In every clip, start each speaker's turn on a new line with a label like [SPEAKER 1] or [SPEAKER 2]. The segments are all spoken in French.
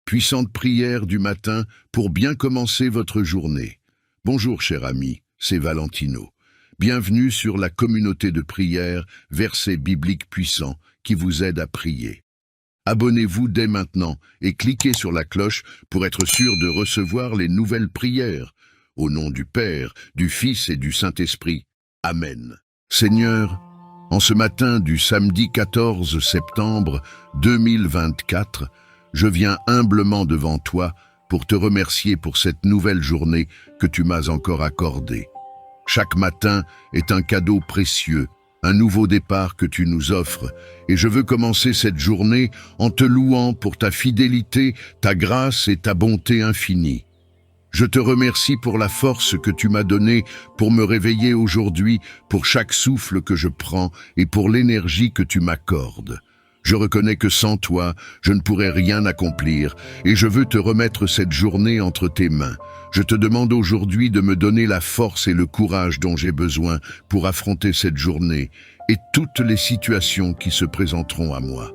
[SPEAKER 1] puissante prière du matin pour bien commencer votre journée. Bonjour cher ami, c'est Valentino. Bienvenue sur la communauté de prière, versets bibliques puissants qui vous aident à prier. Abonnez-vous dès maintenant et cliquez sur la cloche pour être sûr de recevoir les nouvelles prières. Au nom du Père, du Fils et du Saint-Esprit. Amen. Seigneur, en ce matin du samedi 14 septembre 2024, je viens humblement devant toi pour te remercier pour cette nouvelle journée que tu m'as encore accordée. Chaque matin est un cadeau précieux, un nouveau départ que tu nous offres, et je veux commencer cette journée en te louant pour ta fidélité, ta grâce et ta bonté infinie. Je te remercie pour la force que tu m'as donnée pour me réveiller aujourd'hui, pour chaque souffle que je prends et pour l'énergie que tu m'accordes. Je reconnais que sans toi, je ne pourrais rien accomplir et je veux te remettre cette journée entre tes mains. Je te demande aujourd'hui de me donner la force et le courage dont j'ai besoin pour affronter cette journée et toutes les situations qui se présenteront à moi.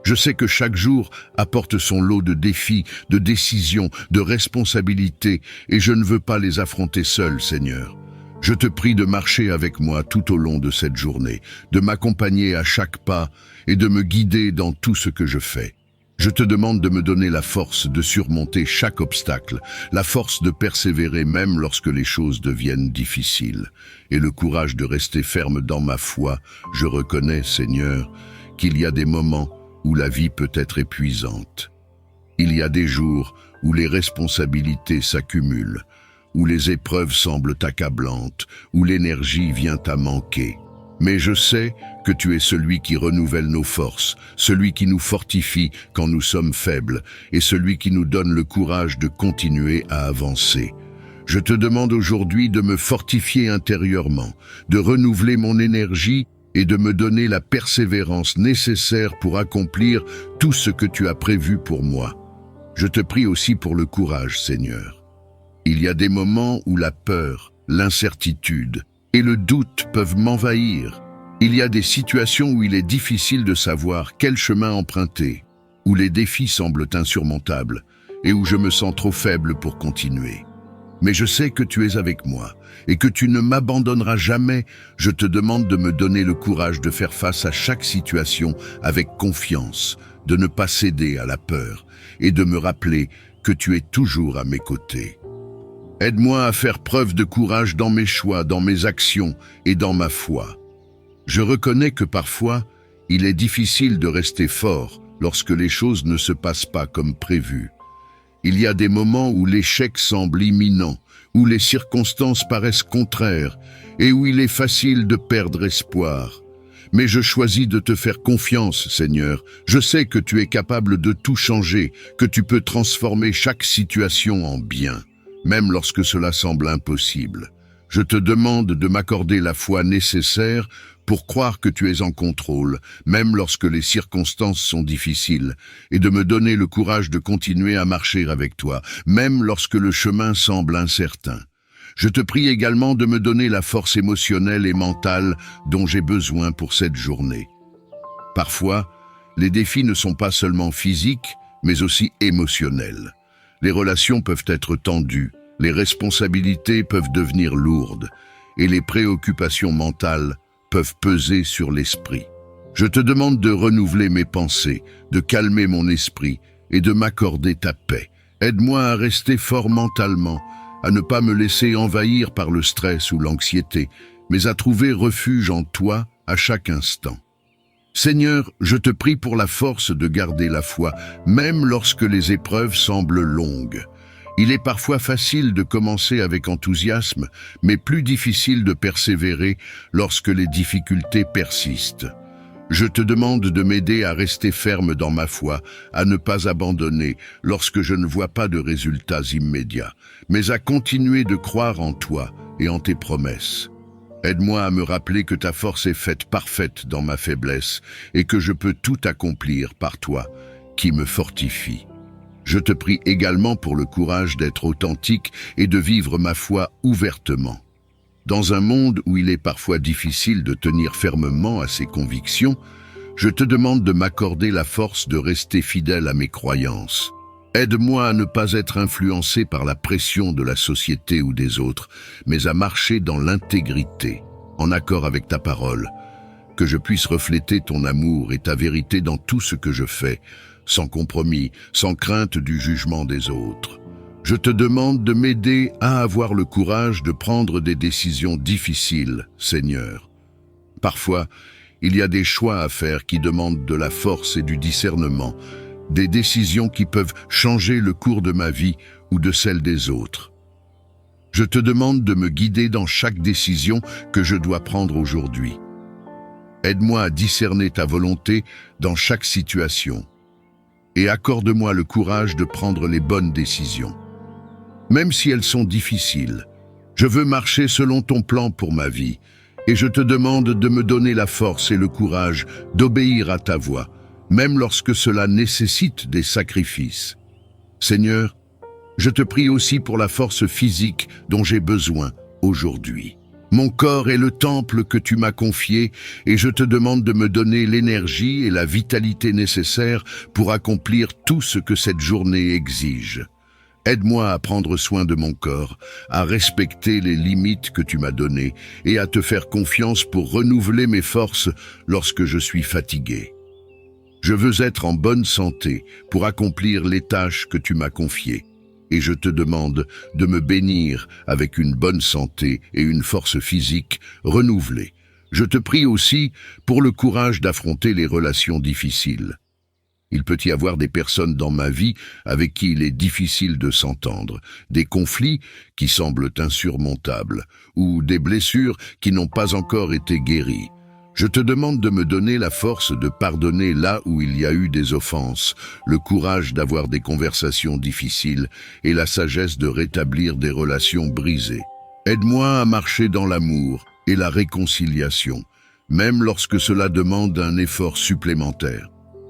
[SPEAKER 1] Je sais que chaque jour apporte son lot de défis, de décisions, de responsabilités, et je ne veux pas les affronter seul, Seigneur. Je te prie de marcher avec moi tout au long de cette journée, de m'accompagner à chaque pas et de me guider dans tout ce que je fais. Je te demande de me donner la force de surmonter chaque obstacle, la force de persévérer même lorsque les choses deviennent difficiles, et le courage de rester ferme dans ma foi. Je reconnais, Seigneur, qu'il y a des moments où la vie peut être épuisante. Il y a des jours où les responsabilités s'accumulent, où les épreuves semblent accablantes, où l'énergie vient à manquer. Mais je sais que tu es celui qui renouvelle nos forces, celui qui nous fortifie quand nous sommes faibles, et celui qui nous donne le courage de continuer à avancer. Je te demande aujourd'hui de me fortifier intérieurement, de renouveler mon énergie et de me donner la persévérance nécessaire pour accomplir tout ce que tu as prévu pour moi. Je te prie aussi pour le courage, Seigneur. Il y a des moments où la peur, l'incertitude et le doute peuvent m'envahir. Il y a des situations où il est difficile de savoir quel chemin emprunter, où les défis semblent insurmontables et où je me sens trop faible pour continuer. Mais je sais que tu es avec moi et que tu ne m'abandonneras jamais. Je te demande de me donner le courage de faire face à chaque situation avec confiance, de ne pas céder à la peur et de me rappeler que tu es toujours à mes côtés. Aide-moi à faire preuve de courage dans mes choix, dans mes actions et dans ma foi. Je reconnais que parfois, il est difficile de rester fort lorsque les choses ne se passent pas comme prévu. Il y a des moments où l'échec semble imminent, où les circonstances paraissent contraires et où il est facile de perdre espoir. Mais je choisis de te faire confiance, Seigneur. Je sais que tu es capable de tout changer, que tu peux transformer chaque situation en bien, même lorsque cela semble impossible. Je te demande de m'accorder la foi nécessaire pour croire que tu es en contrôle, même lorsque les circonstances sont difficiles, et de me donner le courage de continuer à marcher avec toi, même lorsque le chemin semble incertain. Je te prie également de me donner la force émotionnelle et mentale dont j'ai besoin pour cette journée. Parfois, les défis ne sont pas seulement physiques, mais aussi émotionnels. Les relations peuvent être tendues, les responsabilités peuvent devenir lourdes, et les préoccupations mentales peuvent peser sur l'esprit. Je te demande de renouveler mes pensées, de calmer mon esprit et de m'accorder ta paix. Aide-moi à rester fort mentalement, à ne pas me laisser envahir par le stress ou l'anxiété, mais à trouver refuge en toi à chaque instant. Seigneur, je te prie pour la force de garder la foi, même lorsque les épreuves semblent longues. Il est parfois facile de commencer avec enthousiasme, mais plus difficile de persévérer lorsque les difficultés persistent. Je te demande de m'aider à rester ferme dans ma foi, à ne pas abandonner lorsque je ne vois pas de résultats immédiats, mais à continuer de croire en toi et en tes promesses. Aide-moi à me rappeler que ta force est faite parfaite dans ma faiblesse et que je peux tout accomplir par toi, qui me fortifie. Je te prie également pour le courage d'être authentique et de vivre ma foi ouvertement. Dans un monde où il est parfois difficile de tenir fermement à ses convictions, je te demande de m'accorder la force de rester fidèle à mes croyances. Aide-moi à ne pas être influencé par la pression de la société ou des autres, mais à marcher dans l'intégrité, en accord avec ta parole, que je puisse refléter ton amour et ta vérité dans tout ce que je fais, sans compromis, sans crainte du jugement des autres. Je te demande de m'aider à avoir le courage de prendre des décisions difficiles, Seigneur. Parfois, il y a des choix à faire qui demandent de la force et du discernement, des décisions qui peuvent changer le cours de ma vie ou de celle des autres. Je te demande de me guider dans chaque décision que je dois prendre aujourd'hui. Aide-moi à discerner ta volonté dans chaque situation et accorde-moi le courage de prendre les bonnes décisions. Même si elles sont difficiles, je veux marcher selon ton plan pour ma vie et je te demande de me donner la force et le courage d'obéir à ta voix, même lorsque cela nécessite des sacrifices. Seigneur, je te prie aussi pour la force physique dont j'ai besoin aujourd'hui. Mon corps est le temple que tu m'as confié et je te demande de me donner l'énergie et la vitalité nécessaires pour accomplir tout ce que cette journée exige. Aide-moi à prendre soin de mon corps, à respecter les limites que tu m'as données et à te faire confiance pour renouveler mes forces lorsque je suis fatigué. Je veux être en bonne santé pour accomplir les tâches que tu m'as confiées. Et je te demande de me bénir avec une bonne santé et une force physique renouvelée. Je te prie aussi pour le courage d'affronter les relations difficiles. Il peut y avoir des personnes dans ma vie avec qui il est difficile de s'entendre, des conflits qui semblent insurmontables, ou des blessures qui n'ont pas encore été guéries. Je te demande de me donner la force de pardonner là où il y a eu des offenses, le courage d'avoir des conversations difficiles et la sagesse de rétablir des relations brisées. Aide-moi à marcher dans l'amour et la réconciliation, même lorsque cela demande un effort supplémentaire.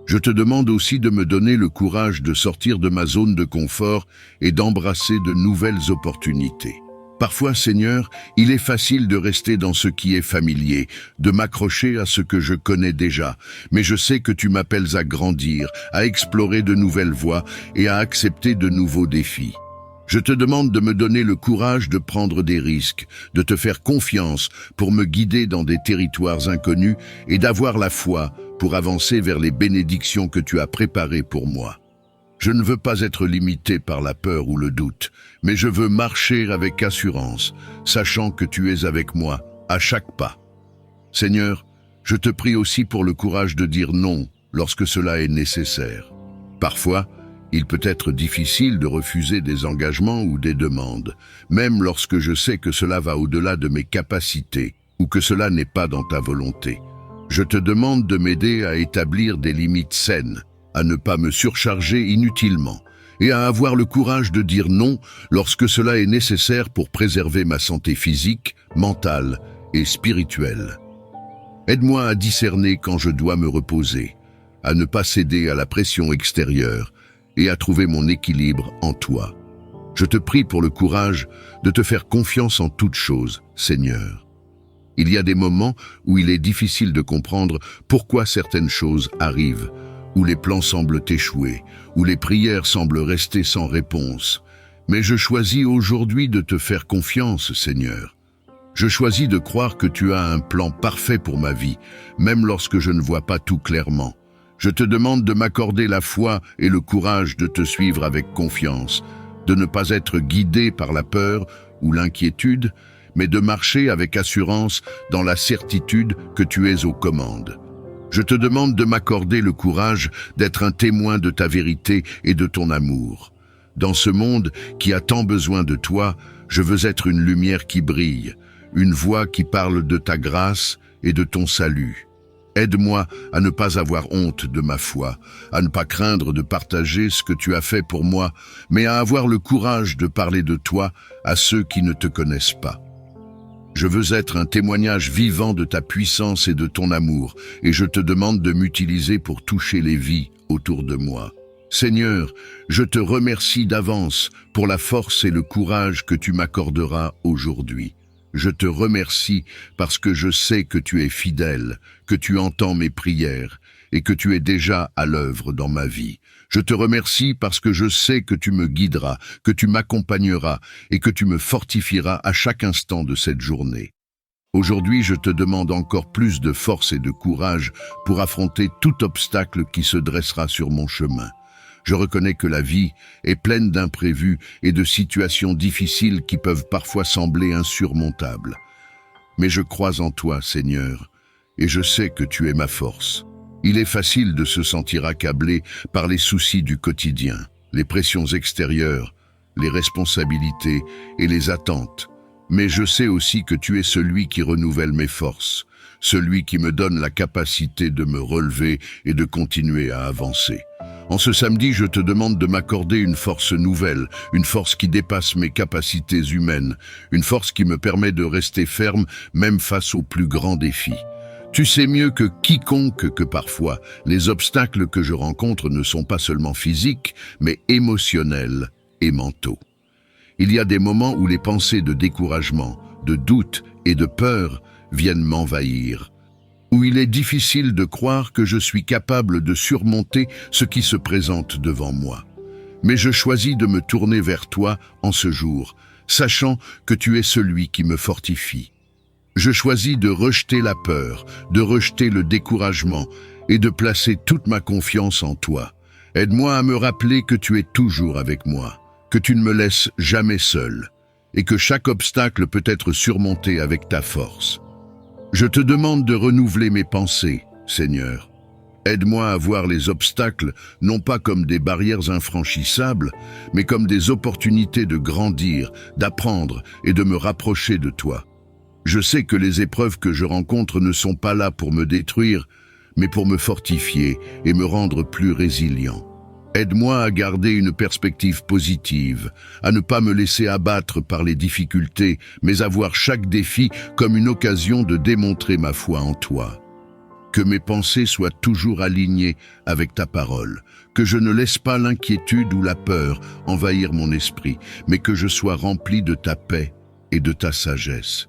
[SPEAKER 1] Je te demande aussi de me donner le courage de sortir de ma zone de confort et d'embrasser de nouvelles opportunités. Parfois, Seigneur, il est facile de rester dans ce qui est familier, de m'accrocher à ce que je connais déjà, mais je sais que tu m'appelles à grandir, à explorer de nouvelles voies et à accepter de nouveaux défis. Je te demande de me donner le courage de prendre des risques, de te faire confiance pour me guider dans des territoires inconnus et d'avoir la foi pour avancer vers les bénédictions que tu as préparées pour moi. Je ne veux pas être limité par la peur ou le doute, mais je veux marcher avec assurance, sachant que tu es avec moi à chaque pas. Seigneur, je te prie aussi pour le courage de dire non lorsque cela est nécessaire. Parfois, il peut être difficile de refuser des engagements ou des demandes, même lorsque je sais que cela va au-delà de mes capacités ou que cela n'est pas dans ta volonté. Je te demande de m'aider à établir des limites saines, à ne pas me surcharger inutilement et à avoir le courage de dire non lorsque cela est nécessaire pour préserver ma santé physique, mentale et spirituelle. Aide-moi à discerner quand je dois me reposer, à ne pas céder à la pression extérieure et à trouver mon équilibre en toi. Je te prie pour le courage de te faire confiance en toutes choses, Seigneur. Il y a des moments où il est difficile de comprendre pourquoi certaines choses arrivent, où les plans semblent échouer, où les prières semblent rester sans réponse. Mais je choisis aujourd'hui de te faire confiance, Seigneur. Je choisis de croire que tu as un plan parfait pour ma vie, même lorsque je ne vois pas tout clairement. Je te demande de m'accorder la foi et le courage de te suivre avec confiance, de ne pas être guidé par la peur ou l'inquiétude, mais de marcher avec assurance dans la certitude que tu es aux commandes. Je te demande de m'accorder le courage d'être un témoin de ta vérité et de ton amour. Dans ce monde qui a tant besoin de toi, je veux être une lumière qui brille, une voix qui parle de ta grâce et de ton salut. Aide-moi à ne pas avoir honte de ma foi, à ne pas craindre de partager ce que tu as fait pour moi, mais à avoir le courage de parler de toi à ceux qui ne te connaissent pas. Je veux être un témoignage vivant de ta puissance et de ton amour, et je te demande de m'utiliser pour toucher les vies autour de moi. Seigneur, je te remercie d'avance pour la force et le courage que tu m'accorderas aujourd'hui. Je te remercie parce que je sais que tu es fidèle, que tu entends mes prières et que tu es déjà à l'œuvre dans ma vie. Je te remercie parce que je sais que tu me guideras, que tu m'accompagneras et que tu me fortifieras à chaque instant de cette journée. Aujourd'hui, je te demande encore plus de force et de courage pour affronter tout obstacle qui se dressera sur mon chemin. Je reconnais que la vie est pleine d'imprévus et de situations difficiles qui peuvent parfois sembler insurmontables. Mais je crois en toi, Seigneur, et je sais que tu es ma force. Il est facile de se sentir accablé par les soucis du quotidien, les pressions extérieures, les responsabilités et les attentes. Mais je sais aussi que tu es celui qui renouvelle mes forces, celui qui me donne la capacité de me relever et de continuer à avancer. En ce samedi, je te demande de m'accorder une force nouvelle, une force qui dépasse mes capacités humaines, une force qui me permet de rester ferme même face aux plus grands défis. Tu sais mieux que quiconque que parfois, les obstacles que je rencontre ne sont pas seulement physiques, mais émotionnels et mentaux. Il y a des moments où les pensées de découragement, de doute et de peur viennent m'envahir, où il est difficile de croire que je suis capable de surmonter ce qui se présente devant moi. Mais je choisis de me tourner vers toi en ce jour, sachant que tu es celui qui me fortifie. Je choisis de rejeter la peur, de rejeter le découragement et de placer toute ma confiance en toi. Aide-moi à me rappeler que tu es toujours avec moi, que tu ne me laisses jamais seul et que chaque obstacle peut être surmonté avec ta force. Je te demande de renouveler mes pensées, Seigneur. Aide-moi à voir les obstacles non pas comme des barrières infranchissables, mais comme des opportunités de grandir, d'apprendre et de me rapprocher de toi. Je sais que les épreuves que je rencontre ne sont pas là pour me détruire, mais pour me fortifier et me rendre plus résilient. Aide-moi à garder une perspective positive, à ne pas me laisser abattre par les difficultés, mais à voir chaque défi comme une occasion de démontrer ma foi en toi. Que mes pensées soient toujours alignées avec ta parole, que je ne laisse pas l'inquiétude ou la peur envahir mon esprit, mais que je sois rempli de ta paix et de ta sagesse.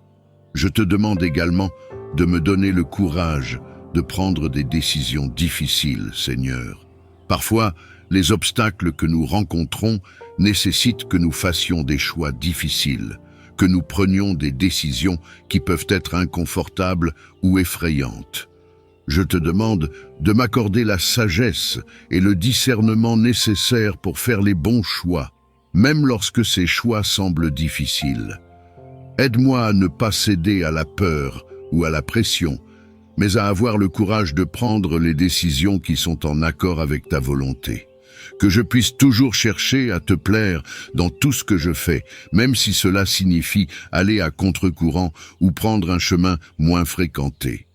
[SPEAKER 1] Je te demande également de me donner le courage de prendre des décisions difficiles, Seigneur. Parfois, les obstacles que nous rencontrons nécessitent que nous fassions des choix difficiles, que nous prenions des décisions qui peuvent être inconfortables ou effrayantes. Je te demande de m'accorder la sagesse et le discernement nécessaires pour faire les bons choix, même lorsque ces choix semblent difficiles. Aide-moi à ne pas céder à la peur ou à la pression, mais à avoir le courage de prendre les décisions qui sont en accord avec ta volonté. Que je puisse toujours chercher à te plaire dans tout ce que je fais, même si cela signifie aller à contre-courant ou prendre un chemin moins fréquenté.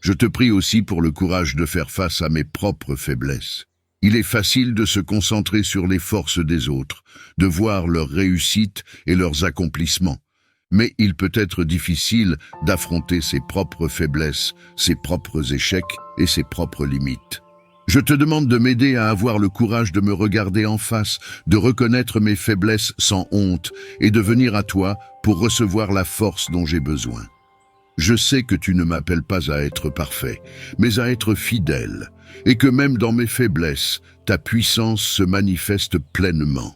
[SPEAKER 1] Je te prie aussi pour le courage de faire face à mes propres faiblesses. Il est facile de se concentrer sur les forces des autres, de voir leurs réussites et leurs accomplissements. Mais il peut être difficile d'affronter ses propres faiblesses, ses propres échecs et ses propres limites. Je te demande de m'aider à avoir le courage de me regarder en face, de reconnaître mes faiblesses sans honte et de venir à toi pour recevoir la force dont j'ai besoin. Je sais que tu ne m'appelles pas à être parfait, mais à être fidèle, et que même dans mes faiblesses, ta puissance se manifeste pleinement.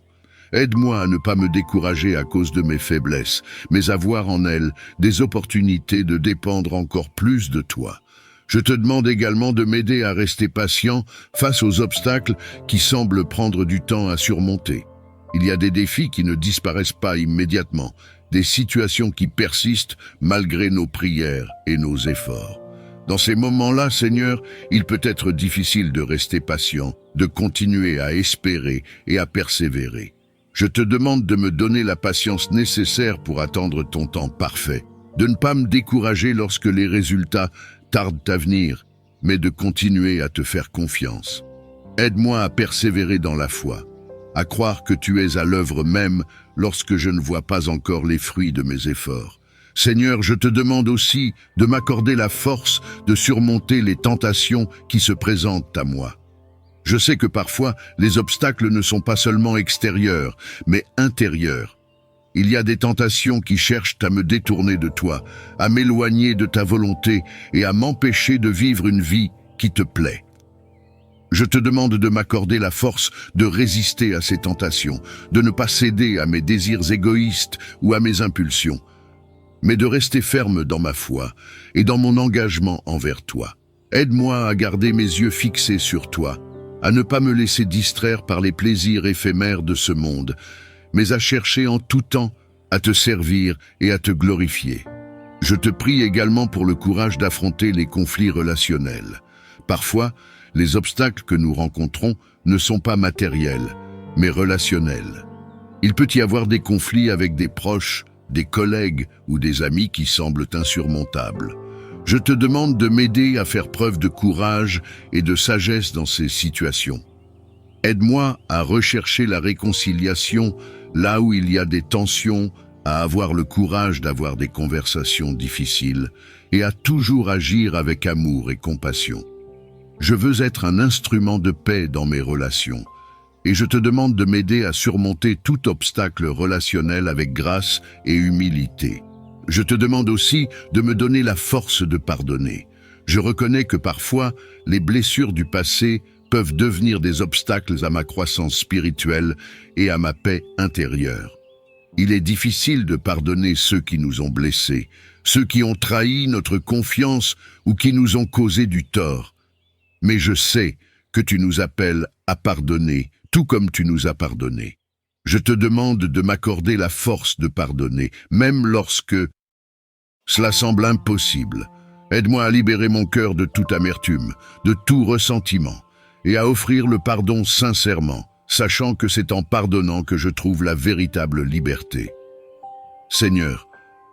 [SPEAKER 1] Aide-moi à ne pas me décourager à cause de mes faiblesses, mais à voir en elles des opportunités de dépendre encore plus de toi. Je te demande également de m'aider à rester patient face aux obstacles qui semblent prendre du temps à surmonter. Il y a des défis qui ne disparaissent pas immédiatement, des situations qui persistent malgré nos prières et nos efforts. Dans ces moments-là, Seigneur, il peut être difficile de rester patient, de continuer à espérer et à persévérer. Je te demande de me donner la patience nécessaire pour attendre ton temps parfait, de ne pas me décourager lorsque les résultats tardent à venir, mais de continuer à te faire confiance. Aide-moi à persévérer dans la foi, à croire que tu es à l'œuvre même lorsque je ne vois pas encore les fruits de mes efforts. Seigneur, je te demande aussi de m'accorder la force de surmonter les tentations qui se présentent à moi. Je sais que parfois, les obstacles ne sont pas seulement extérieurs, mais intérieurs. Il y a des tentations qui cherchent à me détourner de toi, à m'éloigner de ta volonté et à m'empêcher de vivre une vie qui te plaît. Je te demande de m'accorder la force de résister à ces tentations, de ne pas céder à mes désirs égoïstes ou à mes impulsions, mais de rester ferme dans ma foi et dans mon engagement envers toi. Aide-moi à garder mes yeux fixés sur toi, à ne pas me laisser distraire par les plaisirs éphémères de ce monde, mais à chercher en tout temps à te servir et à te glorifier. Je te prie également pour le courage d'affronter les conflits relationnels. Parfois, les obstacles que nous rencontrons ne sont pas matériels, mais relationnels. Il peut y avoir des conflits avec des proches, des collègues ou des amis qui semblent insurmontables. Je te demande de m'aider à faire preuve de courage et de sagesse dans ces situations. Aide-moi à rechercher la réconciliation là où il y a des tensions, à avoir le courage d'avoir des conversations difficiles et à toujours agir avec amour et compassion. Je veux être un instrument de paix dans mes relations et je te demande de m'aider à surmonter tout obstacle relationnel avec grâce et humilité. Je te demande aussi de me donner la force de pardonner. Je reconnais que parfois, les blessures du passé peuvent devenir des obstacles à ma croissance spirituelle et à ma paix intérieure. Il est difficile de pardonner ceux qui nous ont blessés, ceux qui ont trahi notre confiance ou qui nous ont causé du tort. Mais je sais que tu nous appelles à pardonner, tout comme tu nous as pardonné. Je te demande de m'accorder la force de pardonner, même lorsque cela semble impossible. Aide-moi à libérer mon cœur de toute amertume, de tout ressentiment, et à offrir le pardon sincèrement, sachant que c'est en pardonnant que je trouve la véritable liberté. Seigneur,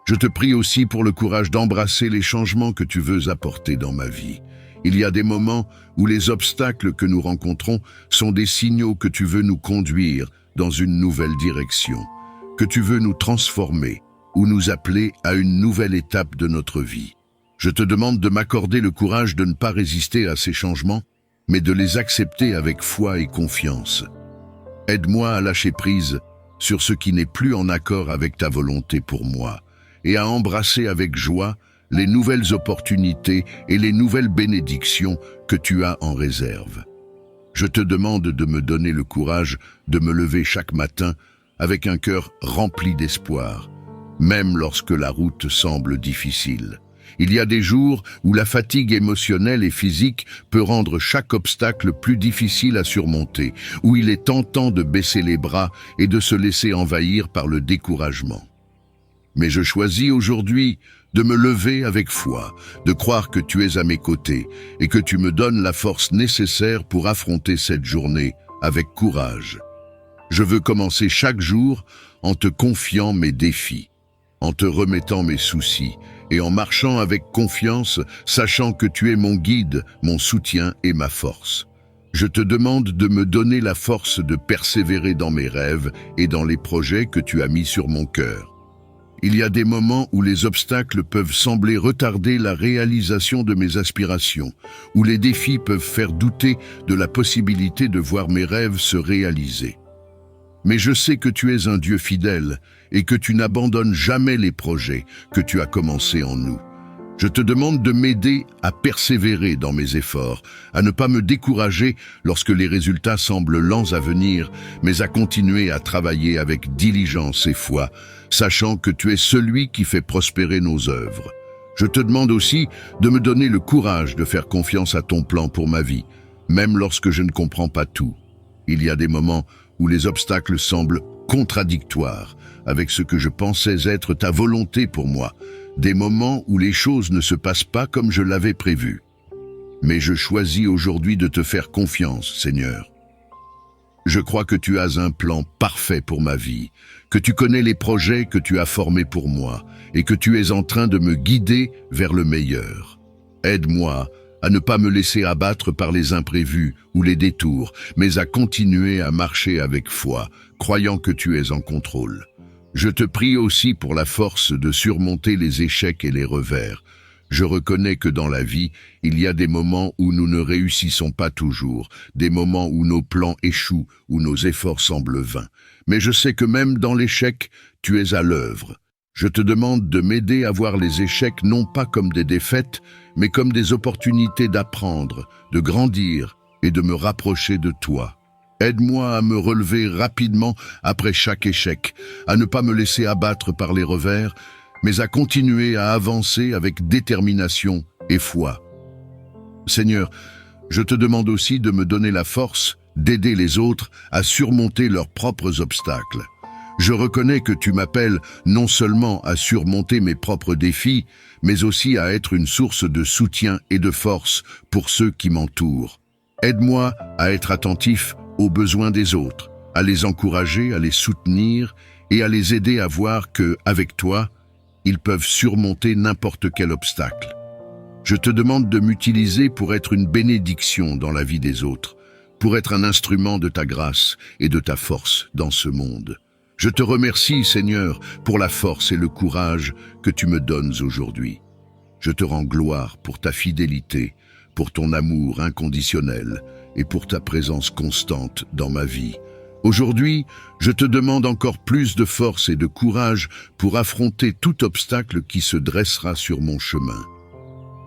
[SPEAKER 1] je te prie aussi pour le courage d'embrasser les changements que tu veux apporter dans ma vie. Il y a des moments où les obstacles que nous rencontrons sont des signaux que tu veux nous conduire dans une nouvelle direction, que tu veux nous transformer ou nous appeler à une nouvelle étape de notre vie. Je te demande de m'accorder le courage de ne pas résister à ces changements, mais de les accepter avec foi et confiance. Aide-moi à lâcher prise sur ce qui n'est plus en accord avec ta volonté pour moi et à embrasser avec joie les nouvelles opportunités et les nouvelles bénédictions que tu as en réserve. Je te demande de me donner le courage de me lever chaque matin avec un cœur rempli d'espoir, même lorsque la route semble difficile. Il y a des jours où la fatigue émotionnelle et physique peut rendre chaque obstacle plus difficile à surmonter, où il est tentant de baisser les bras et de se laisser envahir par le découragement. Mais je choisis aujourd'hui de me lever avec foi, de croire que tu es à mes côtés et que tu me donnes la force nécessaire pour affronter cette journée avec courage. Je veux commencer chaque jour en te confiant mes défis, en te remettant mes soucis et en marchant avec confiance, sachant que tu es mon guide, mon soutien et ma force. Je te demande de me donner la force de persévérer dans mes rêves et dans les projets que tu as mis sur mon cœur. Il y a des moments où les obstacles peuvent sembler retarder la réalisation de mes aspirations, où les défis peuvent faire douter de la possibilité de voir mes rêves se réaliser. Mais je sais que tu es un Dieu fidèle et que tu n'abandonnes jamais les projets que tu as commencés en nous. Je te demande de m'aider à persévérer dans mes efforts, à ne pas me décourager lorsque les résultats semblent lents à venir, mais à continuer à travailler avec diligence et foi, sachant que tu es celui qui fait prospérer nos œuvres. Je te demande aussi de me donner le courage de faire confiance à ton plan pour ma vie, même lorsque je ne comprends pas tout. Il y a des moments où les obstacles semblent contradictoires avec ce que je pensais être ta volonté pour moi, des moments où les choses ne se passent pas comme je l'avais prévu. Mais je choisis aujourd'hui de te faire confiance, Seigneur. Je crois que tu as un plan parfait pour ma vie, que tu connais les projets que tu as formés pour moi et que tu es en train de me guider vers le meilleur. Aide-moi à ne pas me laisser abattre par les imprévus ou les détours, mais à continuer à marcher avec foi, croyant que tu es en contrôle. Je te prie aussi pour la force de surmonter les échecs et les revers. Je reconnais que dans la vie, il y a des moments où nous ne réussissons pas toujours, des moments où nos plans échouent, où nos efforts semblent vains. Mais je sais que même dans l'échec, tu es à l'œuvre. Je te demande de m'aider à voir les échecs non pas comme des défaites, mais comme des opportunités d'apprendre, de grandir et de me rapprocher de toi. Aide-moi à me relever rapidement après chaque échec, à ne pas me laisser abattre par les revers, mais à continuer à avancer avec détermination et foi. Seigneur, je te demande aussi de me donner la force d'aider les autres à surmonter leurs propres obstacles. Je reconnais que tu m'appelles non seulement à surmonter mes propres défis, mais aussi à être une source de soutien et de force pour ceux qui m'entourent. Aide-moi à être attentif aux besoins des autres, à les encourager, à les soutenir et à les aider à voir que, avec toi, ils peuvent surmonter n'importe quel obstacle. Je te demande de m'utiliser pour être une bénédiction dans la vie des autres, pour être un instrument de ta grâce et de ta force dans ce monde. Je te remercie, Seigneur, pour la force et le courage que tu me donnes aujourd'hui. Je te rends gloire pour ta fidélité, pour ton amour inconditionnel et pour ta présence constante dans ma vie. Aujourd'hui, je te demande encore plus de force et de courage pour affronter tout obstacle qui se dressera sur mon chemin.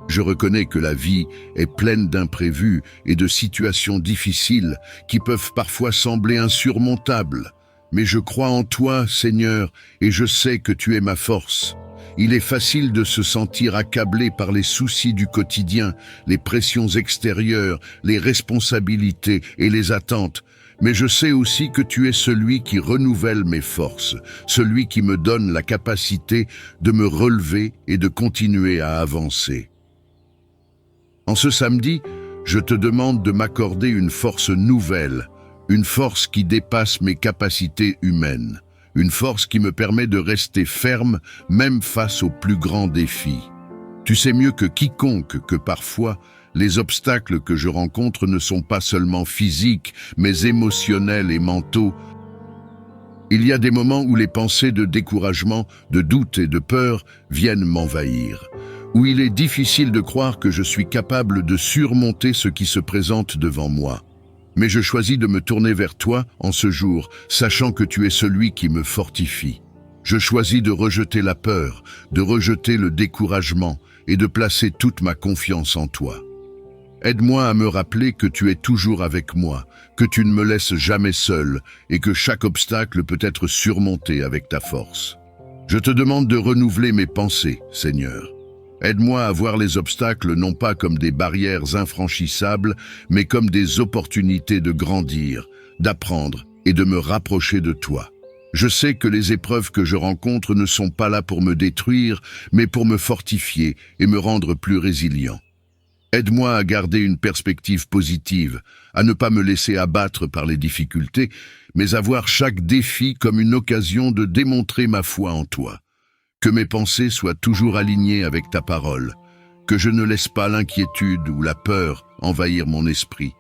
[SPEAKER 1] Je reconnais que la vie est pleine d'imprévus et de situations difficiles qui peuvent parfois sembler insurmontables. Mais je crois en toi, Seigneur, et je sais que tu es ma force. Il est facile de se sentir accablé par les soucis du quotidien, les pressions extérieures, les responsabilités et les attentes. Mais je sais aussi que tu es celui qui renouvelle mes forces, celui qui me donne la capacité de me relever et de continuer à avancer. En ce samedi, je te demande de m'accorder une force nouvelle, une force qui dépasse mes capacités humaines, une force qui me permet de rester ferme même face aux plus grands défis. Tu sais mieux que quiconque que parfois, les obstacles que je rencontre ne sont pas seulement physiques, mais émotionnels et mentaux. Il y a des moments où les pensées de découragement, de doute et de peur viennent m'envahir, où il est difficile de croire que je suis capable de surmonter ce qui se présente devant moi. Mais je choisis de me tourner vers toi en ce jour, sachant que tu es celui qui me fortifie. Je choisis de rejeter la peur, de rejeter le découragement et de placer toute ma confiance en toi. Aide-moi à me rappeler que tu es toujours avec moi, que tu ne me laisses jamais seul et que chaque obstacle peut être surmonté avec ta force. Je te demande de renouveler mes pensées, Seigneur. Aide-moi à voir les obstacles non pas comme des barrières infranchissables, mais comme des opportunités de grandir, d'apprendre et de me rapprocher de toi. Je sais que les épreuves que je rencontre ne sont pas là pour me détruire, mais pour me fortifier et me rendre plus résilient. Aide-moi à garder une perspective positive, à ne pas me laisser abattre par les difficultés, mais à voir chaque défi comme une occasion de démontrer ma foi en toi. Que mes pensées soient toujours alignées avec ta parole, que je ne laisse pas l'inquiétude ou la peur envahir mon esprit,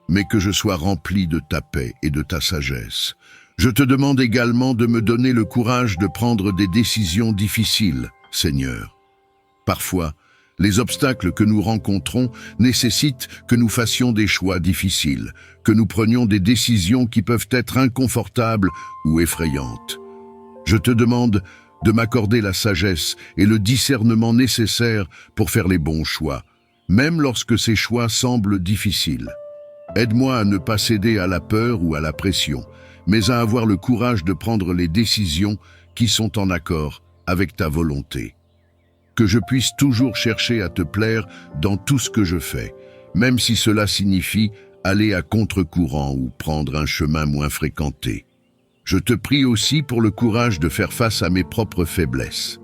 [SPEAKER 1] mais que je sois rempli de ta paix et de ta sagesse. Je te demande également de me donner le courage de prendre des décisions difficiles, Seigneur. Parfois, les obstacles que nous rencontrons nécessitent que nous fassions des choix difficiles, que nous prenions des décisions qui peuvent être inconfortables ou effrayantes. Je te demande de m'accorder la sagesse et le discernement nécessaires pour faire les bons choix, même lorsque ces choix semblent difficiles. Aide-moi à ne pas céder à la peur ou à la pression, mais à avoir le courage de prendre les décisions qui sont en accord avec ta volonté. Que je puisse toujours chercher à te plaire dans tout ce que je fais, même si cela signifie aller à contre-courant ou prendre un chemin moins fréquenté. Je te prie aussi pour le courage de faire face à mes propres faiblesses.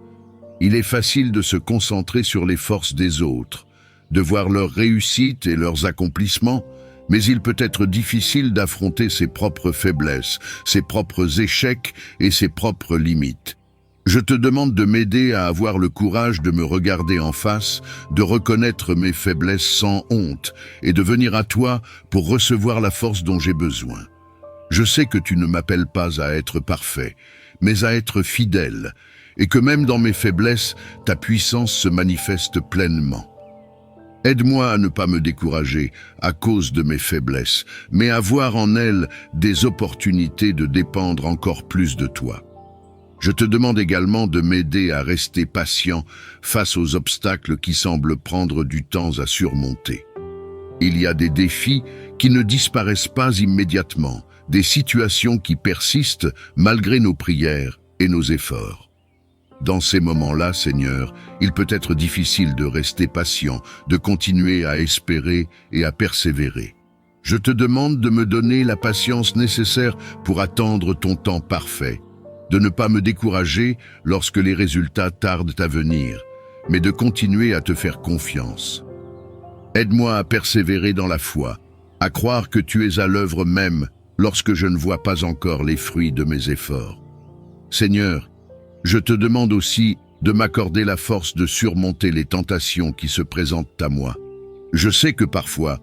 [SPEAKER 1] Il est facile de se concentrer sur les forces des autres, de voir leurs réussites et leurs accomplissements, mais il peut être difficile d'affronter ses propres faiblesses, ses propres échecs et ses propres limites. Je te demande de m'aider à avoir le courage de me regarder en face, de reconnaître mes faiblesses sans honte et de venir à toi pour recevoir la force dont j'ai besoin. Je sais que tu ne m'appelles pas à être parfait, mais à être fidèle, et que même dans mes faiblesses, ta puissance se manifeste pleinement. Aide-moi à ne pas me décourager à cause de mes faiblesses, mais à voir en elles des opportunités de dépendre encore plus de toi. Je te demande également de m'aider à rester patient face aux obstacles qui semblent prendre du temps à surmonter. Il y a des défis qui ne disparaissent pas immédiatement, des situations qui persistent malgré nos prières et nos efforts. Dans ces moments-là, Seigneur, il peut être difficile de rester patient, de continuer à espérer et à persévérer. Je te demande de me donner la patience nécessaire pour attendre ton temps parfait, de ne pas me décourager lorsque les résultats tardent à venir, mais de continuer à te faire confiance. Aide-moi à persévérer dans la foi, à croire que tu es à l'œuvre même lorsque je ne vois pas encore les fruits de mes efforts. Seigneur, je te demande aussi de m'accorder la force de surmonter les tentations qui se présentent à moi. Je sais que parfois,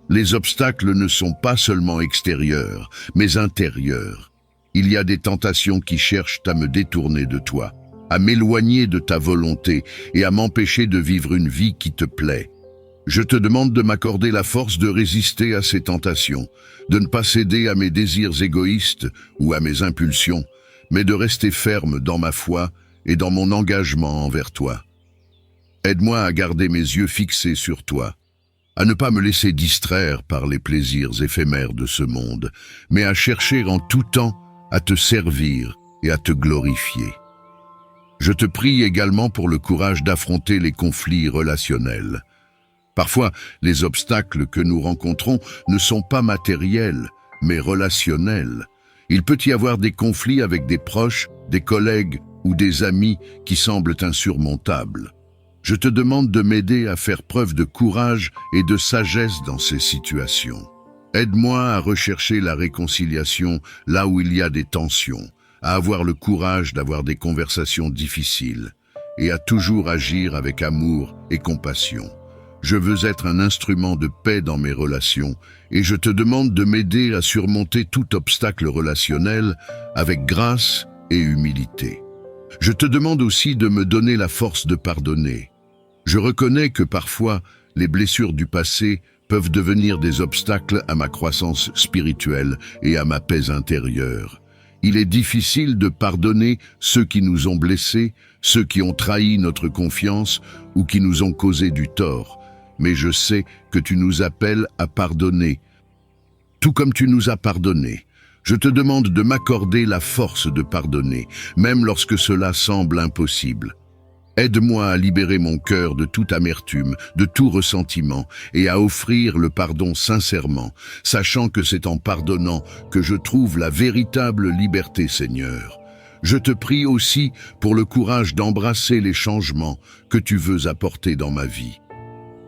[SPEAKER 1] les obstacles ne sont pas seulement extérieurs, mais intérieurs. Il y a des tentations qui cherchent à me détourner de toi, à m'éloigner de ta volonté et à m'empêcher de vivre une vie qui te plaît. Je te demande de m'accorder la force de résister à ces tentations, de ne pas céder à mes désirs égoïstes ou à mes impulsions, mais de rester ferme dans ma foi et dans mon engagement envers toi. Aide-moi à garder mes yeux fixés sur toi, à ne pas me laisser distraire par les plaisirs éphémères de ce monde, mais à chercher en tout temps à te servir et à te glorifier. Je te prie également pour le courage d'affronter les conflits relationnels. Parfois, les obstacles que nous rencontrons ne sont pas matériels, mais relationnels. Il peut y avoir des conflits avec des proches, des collègues ou des amis qui semblent insurmontables. Je te demande de m'aider à faire preuve de courage et de sagesse dans ces situations. Aide-moi à rechercher la réconciliation là où il y a des tensions, à avoir le courage d'avoir des conversations difficiles et à toujours agir avec amour et compassion. Je veux être un instrument de paix dans mes relations et je te demande de m'aider à surmonter tout obstacle relationnel avec grâce et humilité. Je te demande aussi de me donner la force de pardonner. Je reconnais que parfois, les blessures du passé peuvent devenir des obstacles à ma croissance spirituelle et à ma paix intérieure. Il est difficile de pardonner ceux qui nous ont blessés, ceux qui ont trahi notre confiance ou qui nous ont causé du tort. Mais je sais que tu nous appelles à pardonner, tout comme tu nous as pardonné. Je te demande de m'accorder la force de pardonner, même lorsque cela semble impossible. Aide-moi à libérer mon cœur de toute amertume, de tout ressentiment, et à offrir le pardon sincèrement, sachant que c'est en pardonnant que je trouve la véritable liberté, Seigneur. Je te prie aussi pour le courage d'embrasser les changements que tu veux apporter dans ma vie.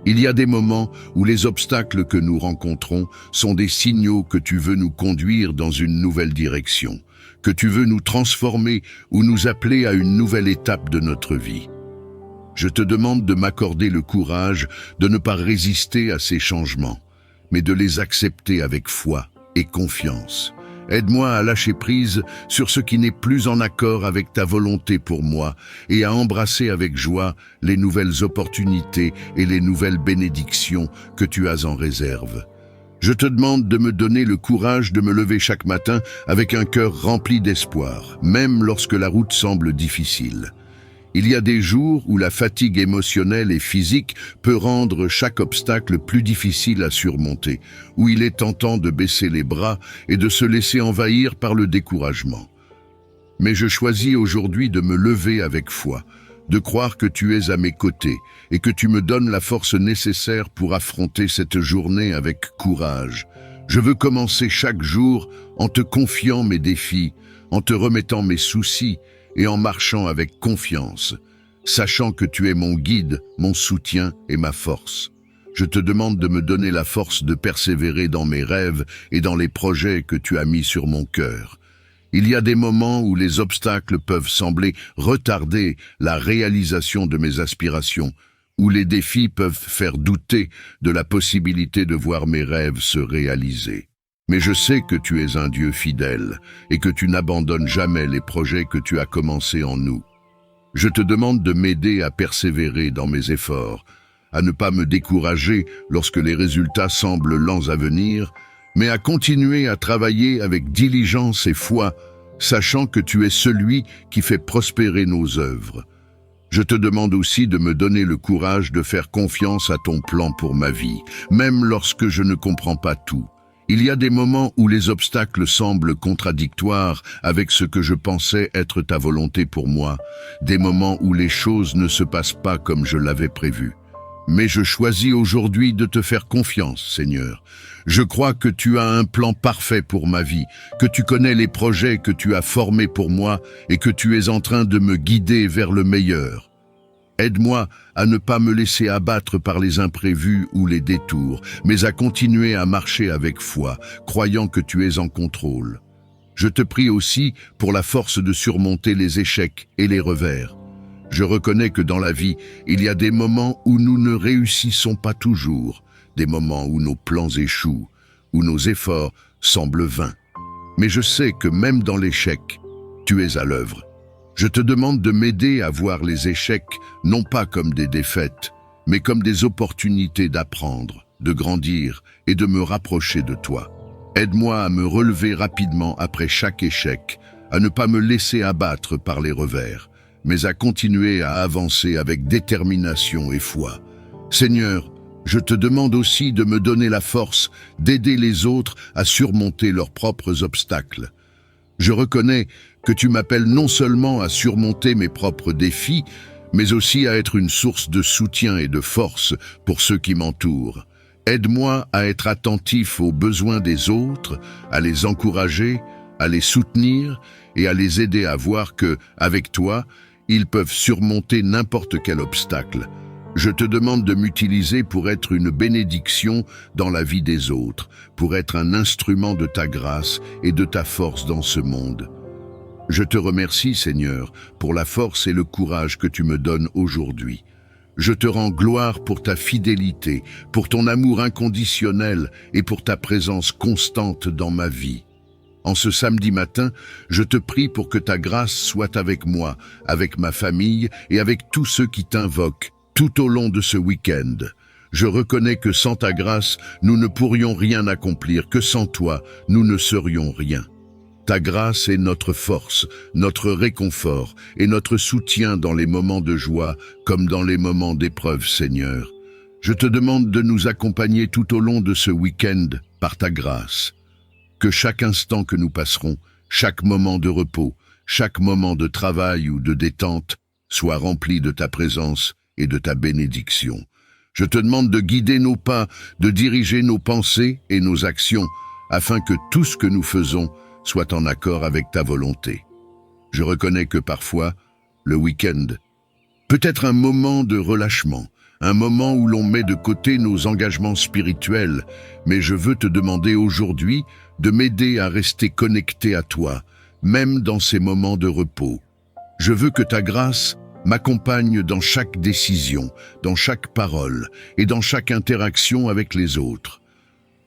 [SPEAKER 1] Il y a des moments où les obstacles que nous rencontrons sont des signaux que tu veux nous conduire dans une nouvelle direction, que tu veux nous transformer ou nous appeler à une nouvelle étape de notre vie. Je te demande de m'accorder le courage de ne pas résister à ces changements, mais de les accepter avec foi et confiance. Aide-moi à lâcher prise sur ce qui n'est plus en accord avec ta volonté pour moi et à embrasser avec joie les nouvelles opportunités et les nouvelles bénédictions que tu as en réserve. Je te demande de me donner le courage de me lever chaque matin avec un cœur rempli d'espoir, même lorsque la route semble difficile. Il y a des jours où la fatigue émotionnelle et physique peut rendre chaque obstacle plus difficile à surmonter, où il est tentant de baisser les bras et de se laisser envahir par le découragement. Mais je choisis aujourd'hui de me lever avec foi, de croire que tu es à mes côtés et que tu me donnes la force nécessaire pour affronter cette journée avec courage. Je veux commencer chaque jour en te confiant mes défis, en te remettant mes soucis, et en marchant avec confiance, sachant que tu es mon guide, mon soutien et ma force. Je te demande de me donner la force de persévérer dans mes rêves et dans les projets que tu as mis sur mon cœur. Il y a des moments où les obstacles peuvent sembler retarder la réalisation de mes aspirations, où les défis peuvent faire douter de la possibilité de voir mes rêves se réaliser. Mais je sais que tu es un Dieu fidèle et que tu n'abandonnes jamais les projets que tu as commencés en nous. Je te demande de m'aider à persévérer dans mes efforts, à ne pas me décourager lorsque les résultats semblent lents à venir, mais à continuer à travailler avec diligence et foi, sachant que tu es celui qui fait prospérer nos œuvres. Je te demande aussi de me donner le courage de faire confiance à ton plan pour ma vie, même lorsque je ne comprends pas tout. Il y a des moments où les obstacles semblent contradictoires avec ce que je pensais être ta volonté pour moi, des moments où les choses ne se passent pas comme je l'avais prévu. Mais je choisis aujourd'hui de te faire confiance, Seigneur. Je crois que tu as un plan parfait pour ma vie, que tu connais les projets que tu as formés pour moi et que tu es en train de me guider vers le meilleur. Aide-moi à ne pas me laisser abattre par les imprévus ou les détours, mais à continuer à marcher avec foi, croyant que tu es en contrôle. Je te prie aussi pour la force de surmonter les échecs et les revers. Je reconnais que dans la vie, il y a des moments où nous ne réussissons pas toujours, des moments où nos plans échouent, où nos efforts semblent vains. Mais je sais que même dans l'échec, tu es à l'œuvre. Je te demande de m'aider à voir les échecs non pas comme des défaites, mais comme des opportunités d'apprendre, de grandir et de me rapprocher de toi. Aide-moi à me relever rapidement après chaque échec, à ne pas me laisser abattre par les revers, mais à continuer à avancer avec détermination et foi. Seigneur, je te demande aussi de me donner la force d'aider les autres à surmonter leurs propres obstacles. Je reconnais que tu m'appelles non seulement à surmonter mes propres défis, mais aussi à être une source de soutien et de force pour ceux qui m'entourent. Aide-moi à être attentif aux besoins des autres, à les encourager, à les soutenir et à les aider à voir que, avec toi, ils peuvent surmonter n'importe quel obstacle. Je te demande de m'utiliser pour être une bénédiction dans la vie des autres, pour être un instrument de ta grâce et de ta force dans ce monde. Je te remercie, Seigneur, pour la force et le courage que tu me donnes aujourd'hui. Je te rends gloire pour ta fidélité, pour ton amour inconditionnel et pour ta présence constante dans ma vie. En ce samedi matin, je te prie pour que ta grâce soit avec moi, avec ma famille et avec tous ceux qui t'invoquent tout au long de ce week-end. Je reconnais que sans ta grâce, nous ne pourrions rien accomplir, que sans toi, nous ne serions rien. Ta grâce est notre force, notre réconfort et notre soutien dans les moments de joie comme dans les moments d'épreuve, Seigneur. Je te demande de nous accompagner tout au long de ce week-end par ta grâce. Que chaque instant que nous passerons, chaque moment de repos, chaque moment de travail ou de détente soit rempli de ta présence et de ta bénédiction. Je te demande de guider nos pas, de diriger nos pensées et nos actions, afin que tout ce que nous faisons soit en accord avec ta volonté. Je reconnais que parfois, le week-end peut être un moment de relâchement, un moment où l'on met de côté nos engagements spirituels, mais je veux te demander aujourd'hui de m'aider à rester connecté à toi, même dans ces moments de repos. Je veux que ta grâce m'accompagne dans chaque décision, dans chaque parole et dans chaque interaction avec les autres.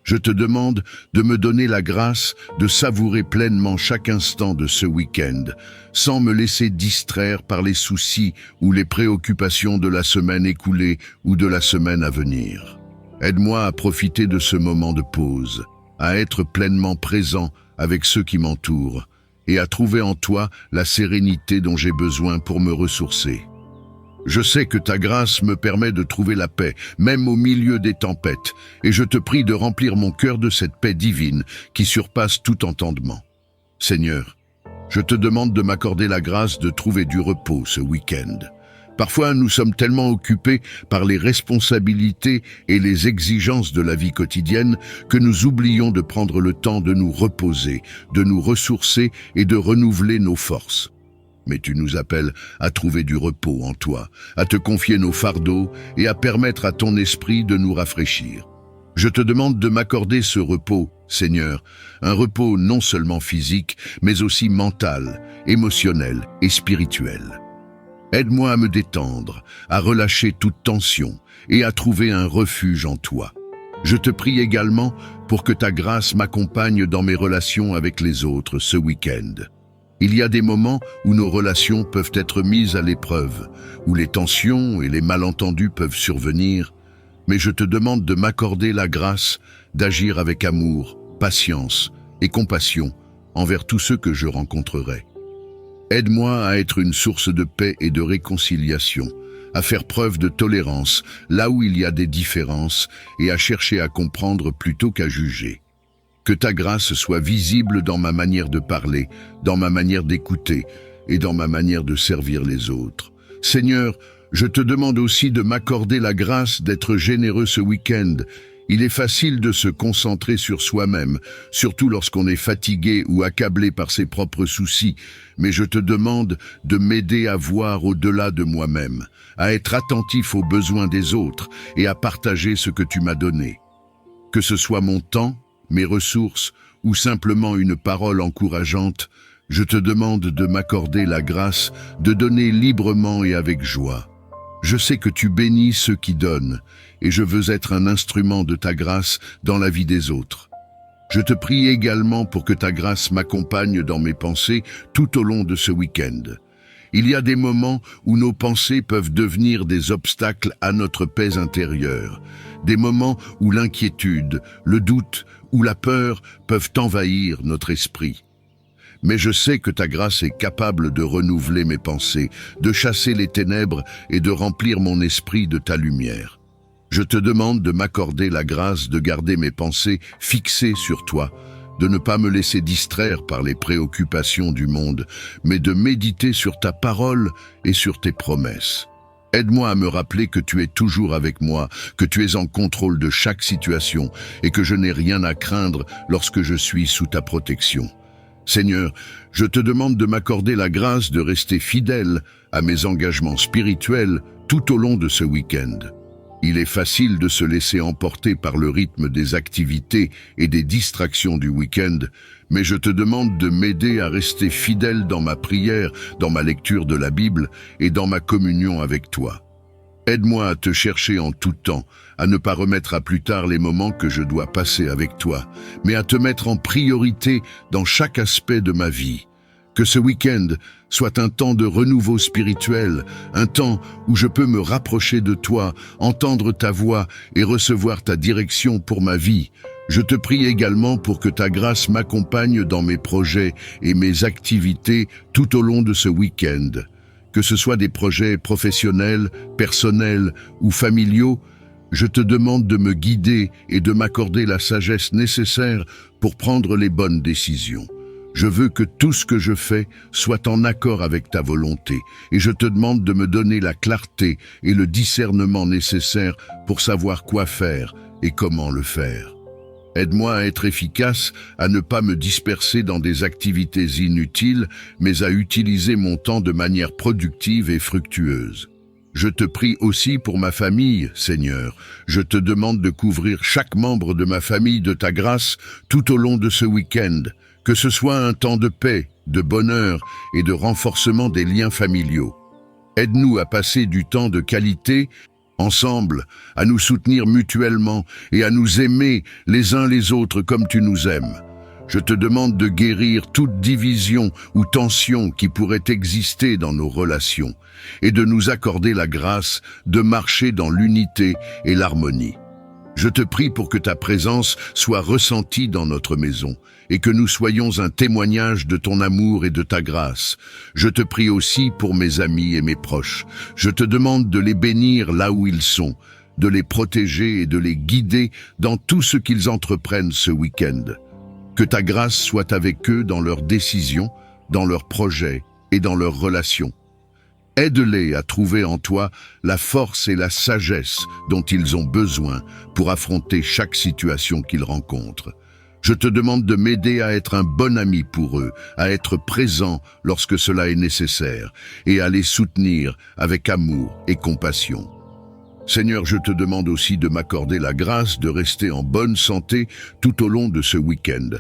[SPEAKER 1] Je te demande de me donner la grâce de savourer pleinement chaque instant de ce week-end, sans me laisser distraire par les soucis ou les préoccupations de la semaine écoulée ou de la semaine à venir. Aide-moi à profiter de ce moment de pause, à être pleinement présent avec ceux qui m'entourent et à trouver en toi la sérénité dont j'ai besoin pour me ressourcer. Je sais que ta grâce me permet de trouver la paix, même au milieu des tempêtes, et je te prie de remplir mon cœur de cette paix divine qui surpasse tout entendement. Seigneur, je te demande de m'accorder la grâce de trouver du repos ce week-end. Parfois, nous sommes tellement occupés par les responsabilités et les exigences de la vie quotidienne que nous oublions de prendre le temps de nous reposer, de nous ressourcer et de renouveler nos forces. Mais tu nous appelles à trouver du repos en toi, à te confier nos fardeaux et à permettre à ton esprit de nous rafraîchir. Je te demande de m'accorder ce repos, Seigneur, un repos non seulement physique, mais aussi mental, émotionnel et spirituel. Aide-moi à me détendre, à relâcher toute tension et à trouver un refuge en toi. Je te prie également pour que ta grâce m'accompagne dans mes relations avec les autres ce week-end. Il y a des moments où nos relations peuvent être mises à l'épreuve, où les tensions et les malentendus peuvent survenir, mais je te demande de m'accorder la grâce d'agir avec amour, patience et compassion envers tous ceux que je rencontrerai. Aide-moi à être une source de paix et de réconciliation, à faire preuve de tolérance là où il y a des différences et à chercher à comprendre plutôt qu'à juger. Que ta grâce soit visible dans ma manière de parler, dans ma manière d'écouter et dans ma manière de servir les autres. Seigneur, je te demande aussi de m'accorder la grâce d'être généreux ce week-end. Il est facile de se concentrer sur soi-même, surtout lorsqu'on est fatigué ou accablé par ses propres soucis, mais je te demande de m'aider à voir au-delà de moi-même, à être attentif aux besoins des autres et à partager ce que tu m'as donné. Que ce soit mon temps, mes ressources ou simplement une parole encourageante, je te demande de m'accorder la grâce de donner librement et avec joie. Je sais que tu bénis ceux qui donnent, et je veux être un instrument de ta grâce dans la vie des autres. Je te prie également pour que ta grâce m'accompagne dans mes pensées tout au long de ce week-end. Il y a des moments où nos pensées peuvent devenir des obstacles à notre paix intérieure, des moments où l'inquiétude, le doute ou la peur peuvent envahir notre esprit. Mais je sais que ta grâce est capable de renouveler mes pensées, de chasser les ténèbres et de remplir mon esprit de ta lumière. Je te demande de m'accorder la grâce de garder mes pensées fixées sur toi, de ne pas me laisser distraire par les préoccupations du monde, mais de méditer sur ta parole et sur tes promesses. Aide-moi à me rappeler que tu es toujours avec moi, que tu es en contrôle de chaque situation et que je n'ai rien à craindre lorsque je suis sous ta protection. Seigneur, je te demande de m'accorder la grâce de rester fidèle à mes engagements spirituels tout au long de ce week-end. Il est facile de se laisser emporter par le rythme des activités et des distractions du week-end, mais je te demande de m'aider à rester fidèle dans ma prière, dans ma lecture de la Bible et dans ma communion avec toi. Aide-moi à te chercher en tout temps, à ne pas remettre à plus tard les moments que je dois passer avec toi, mais à te mettre en priorité dans chaque aspect de ma vie. Que ce week-end soit un temps de renouveau spirituel, un temps où je peux me rapprocher de toi, entendre ta voix et recevoir ta direction pour ma vie. Je te prie également pour que ta grâce m'accompagne dans mes projets et mes activités tout au long de ce week-end. Que ce soit des projets professionnels, personnels ou familiaux, je te demande de me guider et de m'accorder la sagesse nécessaire pour prendre les bonnes décisions. Je veux que tout ce que je fais soit en accord avec ta volonté et je te demande de me donner la clarté et le discernement nécessaires pour savoir quoi faire et comment le faire. Aide-moi à être efficace, à ne pas me disperser dans des activités inutiles, mais à utiliser mon temps de manière productive et fructueuse. Je te prie aussi pour ma famille, Seigneur. Je te demande de couvrir chaque membre de ma famille de ta grâce tout au long de ce week-end, que ce soit un temps de paix, de bonheur et de renforcement des liens familiaux. Aide-nous à passer du temps de qualité ensemble, à nous soutenir mutuellement et à nous aimer les uns les autres comme tu nous aimes. Je te demande de guérir toute division ou tension qui pourrait exister dans nos relations et de nous accorder la grâce de marcher dans l'unité et l'harmonie. Je te prie pour que ta présence soit ressentie dans notre maison et que nous soyons un témoignage de ton amour et de ta grâce. Je te prie aussi pour mes amis et mes proches. Je te demande de les bénir là où ils sont, de les protéger et de les guider dans tout ce qu'ils entreprennent ce week-end. Que ta grâce soit avec eux dans leurs décisions, dans leurs projets et dans leurs relations. Aide-les à trouver en toi la force et la sagesse dont ils ont besoin pour affronter chaque situation qu'ils rencontrent. Je te demande de m'aider à être un bon ami pour eux, à être présent lorsque cela est nécessaire et à les soutenir avec amour et compassion. Seigneur, je te demande aussi de m'accorder la grâce de rester en bonne santé tout au long de ce week-end.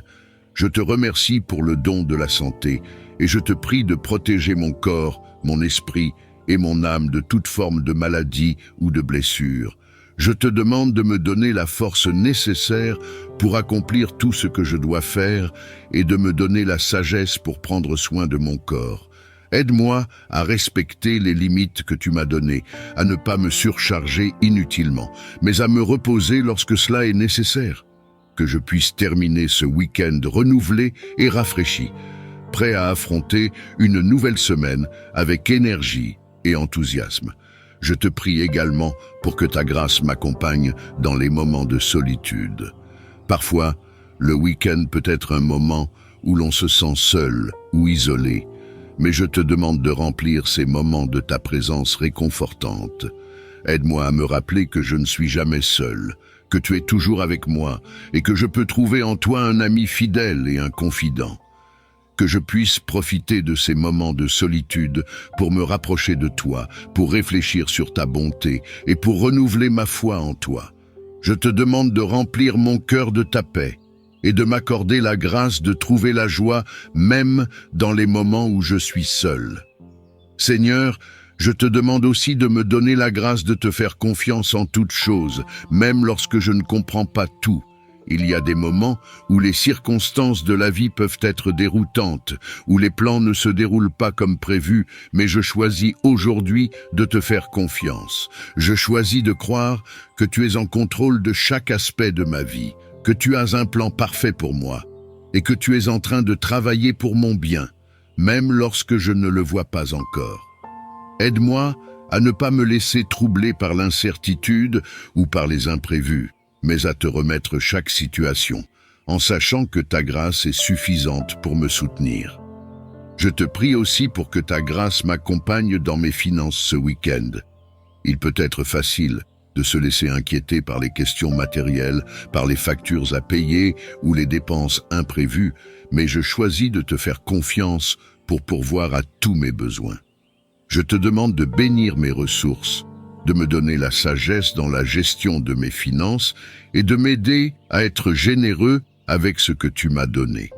[SPEAKER 1] Je te remercie pour le don de la santé et je te prie de protéger mon corps, mon esprit et mon âme de toute forme de maladie ou de blessure. Je te demande de me donner la force nécessaire pour accomplir tout ce que je dois faire et de me donner la sagesse pour prendre soin de mon corps. Aide-moi à respecter les limites que tu m'as données, à ne pas me surcharger inutilement, mais à me reposer lorsque cela est nécessaire. Que je puisse terminer ce week-end renouvelé et rafraîchi. prêt à affronter une nouvelle semaine avec énergie et enthousiasme. Je te prie également pour que ta grâce m'accompagne dans les moments de solitude. Parfois, le week-end peut être un moment où l'on se sent seul ou isolé, mais je te demande de remplir ces moments de ta présence réconfortante. Aide-moi à me rappeler que je ne suis jamais seul, que tu es toujours avec moi et que je peux trouver en toi un ami fidèle et un confident. Que je puisse profiter de ces moments de solitude pour me rapprocher de toi, pour réfléchir sur ta bonté et pour renouveler ma foi en toi. Je te demande de remplir mon cœur de ta paix et de m'accorder la grâce de trouver la joie même dans les moments où je suis seul. Seigneur, je te demande aussi de me donner la grâce de te faire confiance en toutes choses, même lorsque je ne comprends pas tout. Il y a des moments où les circonstances de la vie peuvent être déroutantes, où les plans ne se déroulent pas comme prévu, mais je choisis aujourd'hui de te faire confiance. Je choisis de croire que tu es en contrôle de chaque aspect de ma vie, que tu as un plan parfait pour moi, et que tu es en train de travailler pour mon bien, même lorsque je ne le vois pas encore. Aide-moi à ne pas me laisser troubler par l'incertitude ou par les imprévus, mais à te remettre chaque situation, en sachant que ta grâce est suffisante pour me soutenir. Je te prie aussi pour que ta grâce m'accompagne dans mes finances ce week-end. Il peut être facile de se laisser inquiéter par les questions matérielles, par les factures à payer ou les dépenses imprévues, mais je choisis de te faire confiance pour pourvoir à tous mes besoins. Je te demande de bénir mes ressources, de me donner la sagesse dans la gestion de mes finances et de m'aider à être généreux avec ce que tu m'as donné.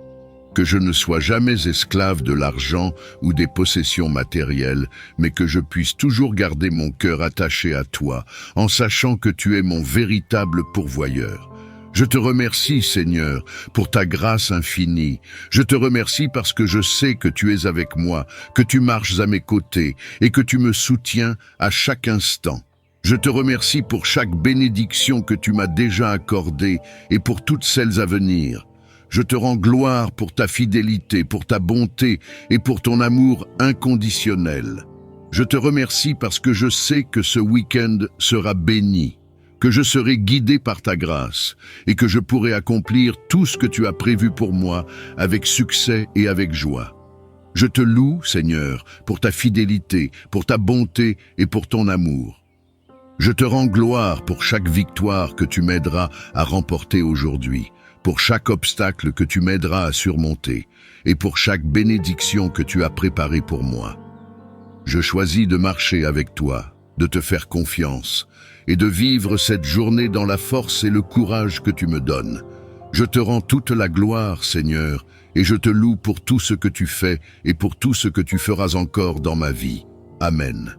[SPEAKER 1] Que je ne sois jamais esclave de l'argent ou des possessions matérielles, mais que je puisse toujours garder mon cœur attaché à toi, en sachant que tu es mon véritable pourvoyeur. Je te remercie, Seigneur, pour ta grâce infinie. Je te remercie parce que je sais que tu es avec moi, que tu marches à mes côtés et que tu me soutiens à chaque instant. Je te remercie pour chaque bénédiction que tu m'as déjà accordée et pour toutes celles à venir. Je te rends gloire pour ta fidélité, pour ta bonté et pour ton amour inconditionnel. Je te remercie parce que je sais que ce week-end sera béni, que je serai guidé par ta grâce et que je pourrai accomplir tout ce que tu as prévu pour moi avec succès et avec joie. Je te loue, Seigneur, pour ta fidélité, pour ta bonté et pour ton amour. Je te rends gloire pour chaque victoire que tu m'aideras à remporter aujourd'hui, pour chaque obstacle que tu m'aideras à surmonter et pour chaque bénédiction que tu as préparée pour moi. Je choisis de marcher avec toi, de te faire confiance et de vivre cette journée dans la force et le courage que tu me donnes. Je te rends toute la gloire, Seigneur, et je te loue pour tout ce que tu fais et pour tout ce que tu feras encore dans ma vie. Amen.